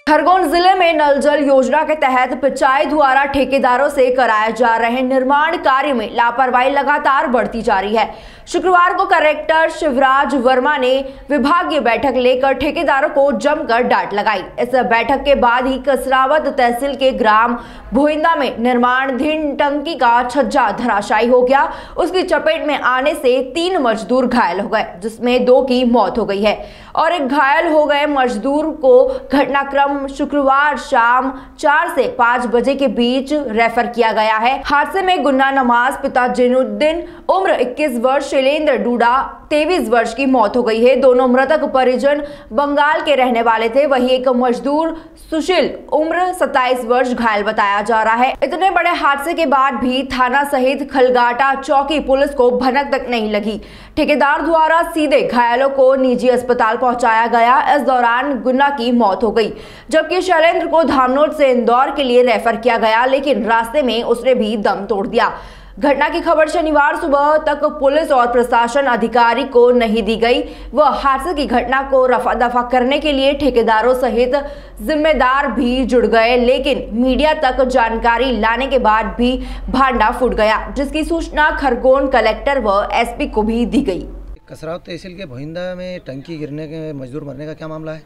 खरगोन जिले में नल जल योजना के तहत पंचायत द्वारा ठेकेदारों से कराए जा रहे निर्माण कार्य में लापरवाही लगातार बढ़ती जा रही है। शुक्रवार को कलेक्टर शिवराज वर्मा ने विभागीय बैठक लेकर ठेकेदारों को जमकर डांट लगाई। इस बैठक के बाद ही कसरावत तहसील के ग्राम भोइंदा में निर्माणाधीन टंकी का छज्जा धराशायी हो गया। उसकी चपेट में आने से 3 मजदूर घायल हो गए, जिसमें 2 की मौत हो गई है और एक घायल हो गए मजदूर को घटनाक्रम शुक्रवार शाम 4 से 5 बजे के बीच रेफर किया गया है। हादसे में गुन्ना नमाज पिता जिनुद्दीन उम्र 21 वर्ष, शैलेंद्र डूडा 23 वर्ष की मौत हो गई है। दोनों मृतक परिजन बंगाल के रहने वाले थे। वहीं एक मजदूर सुशील उम्र 27 वर्ष घायल बताया जा रहा है। इतने बड़े हादसे के बाद भी थाना सहित खलगाटा चौकी पुलिस को भनक तक नहीं लगी। ठेकेदार द्वारा सीधे घायलों को निजी अस्पताल पहुंचाया गया। इस दौरान गुन्ना की मौत हो गई, जबकि शैलेंद्र को धामनोद से इंदौर के लिए रेफर किया गया, लेकिन रास्ते में उसने भी दम तोड़ दिया। घटना की खबर शनिवार सुबह तक पुलिस और प्रशासन अधिकारी को नहीं दी गई। वह हादसे की घटना को रफा दफा करने के लिए ठेकेदारों सहित जिम्मेदार भी जुड़ गए, लेकिन मीडिया तक जानकारी लाने के बाद भी भांडा फूट गया, जिसकी सूचना खरगोन कलेक्टर व एसपी को भी दी गई। कसरावत तहसील के भोइंदा में टंकी गिरने के मजदूर मरने का क्या मामला है?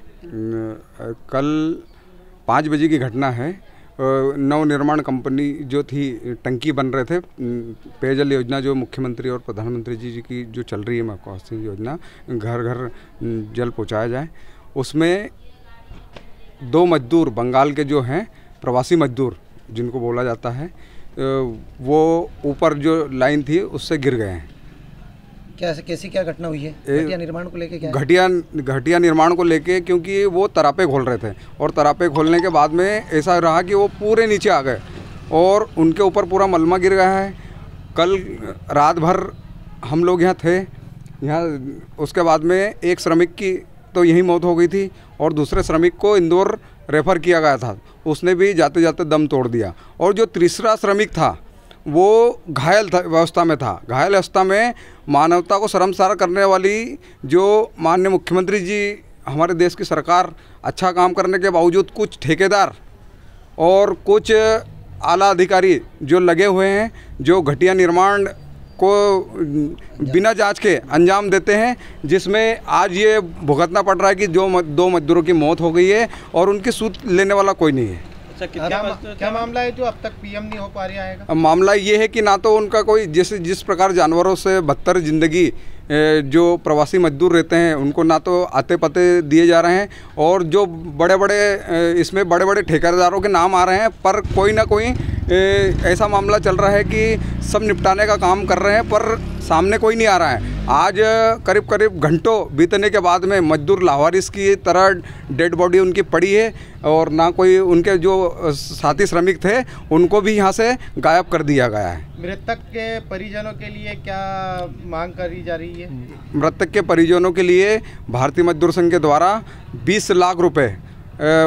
कल 5 बजे की घटना है। नव निर्माण कंपनी जो थी, टंकी बन रहे थे, पेयजल योजना जो मुख्यमंत्री और प्रधानमंत्री जी की जो चल रही है महत्वाकांक्षी योजना, घर घर जल पहुंचाया जाए, उसमें 2 मजदूर बंगाल के जो हैं प्रवासी मजदूर जिनको बोला जाता है, वो ऊपर जो लाइन थी उससे गिर गए हैं। कैसी क्या घटना हुई है? घटिया निर्माण को लेके क्या? घटिया निर्माण को लेके, क्योंकि वो तरापे खोल रहे थे और तरापे खोलने के बाद में ऐसा रहा कि वो पूरे नीचे आ गए और उनके ऊपर पूरा मलमा गिर गया है। कल रात भर हम लोग यहाँ थे। उसके बाद में एक श्रमिक की तो यही मौत हो गई थी और दूसरे श्रमिक को इंदौर रेफ़र किया गया था, उसने भी जाते जाते दम तोड़ दिया। और जो तीसरा श्रमिक था वो घायल अवस्था में था। घायल अवस्था में मानवता को शर्मसार करने वाली जो माननीय मुख्यमंत्री जी, हमारे देश की सरकार अच्छा काम करने के बावजूद कुछ ठेकेदार और कुछ आला अधिकारी जो लगे हुए हैं, जो घटिया निर्माण को बिना जांच के अंजाम देते हैं, जिसमें आज ये भुगतना पड़ रहा है कि जो 2 मजदूरों की मौत हो गई है और उनकी सूद लेने वाला कोई नहीं है। क्या मामला है जो अब तक पीएम नहीं हो पा रहा है? मामला ये है कि ना तो उनका कोई जिस प्रकार जानवरों से बदतर जिंदगी जो प्रवासी मजदूर रहते हैं उनको ना तो आते पते दिए जा रहे हैं, और जो इसमें बड़े बड़े ठेकेदारों के नाम आ रहे हैं, पर कोई ना कोई ऐसा मामला चल रहा है कि सब निपटाने का काम कर रहे हैं पर सामने कोई नहीं आ रहा है। आज करीब घंटों बीतने के बाद में मजदूर लावारिस की तरह डेड बॉडी उनकी पड़ी है और ना कोई उनके जो साथी श्रमिक थे उनको भी यहाँ से गायब कर दिया गया है। मृतक के परिजनों के लिए क्या मांग करी जा रही है? मृतक के परिजनों के लिए भारतीय मजदूर संघ के द्वारा 20 लाख रुपए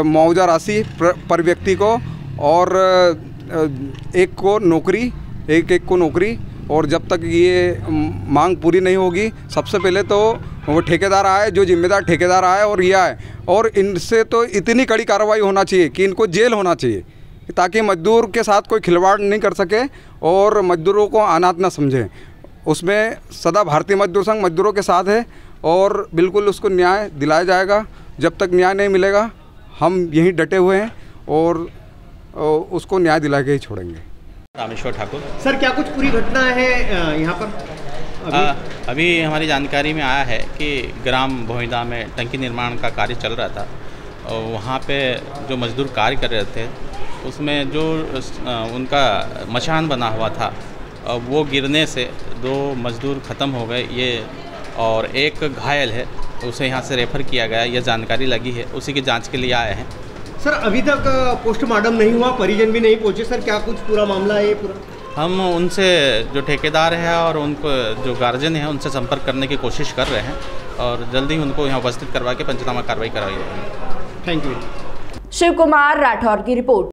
मुआवजा राशि पर व्यक्ति को और एक को नौकरी, और जब तक ये मांग पूरी नहीं होगी, सबसे पहले तो वो ठेकेदार आए, जो जिम्मेदार ठेकेदार आए और ये आए, और इनसे तो इतनी कड़ी कार्रवाई होना चाहिए कि इनको जेल होना चाहिए, ताकि मजदूर के साथ कोई खिलवाड़ नहीं कर सके और मजदूरों को अनाथ न समझें। उसमें सदा भारतीय मजदूर संघ मजदूरों के साथ है और बिल्कुल उसको न्याय दिलाया जाएगा। जब तक न्याय नहीं मिलेगा हम यहीं डटे हुए हैं और उसको न्याय दिला के ही छोड़ेंगे। रामेश्वर ठाकुर। सर, क्या कुछ पूरी घटना है यहाँ पर? अभी हमारी जानकारी में आया है कि ग्राम भोइंदा में टंकी निर्माण का कार्य चल रहा था और वहाँ पे जो मजदूर कार्य कर रहे थे उसमें जो उनका मचान बना हुआ था वो गिरने से 2 मजदूर ख़त्म हो गए ये, और एक घायल है, उसे यहाँ से रेफ़र किया गया, यह जानकारी लगी है, उसी की जाँच के लिए आए हैं। सर, अभी तक पोस्टमार्टम नहीं हुआ, परिजन भी नहीं पहुंचे। सर, क्या कुछ पूरा मामला है ये पूरा? हम उनसे जो ठेकेदार है और उनको जो गार्जियन है उनसे संपर्क करने की कोशिश कर रहे हैं और जल्दी उनको यहाँ उपस्थित करवा के पंचनामा कार्रवाई कराई जाएगी। Thank you. शिव कुमार राठौर की रिपोर्ट।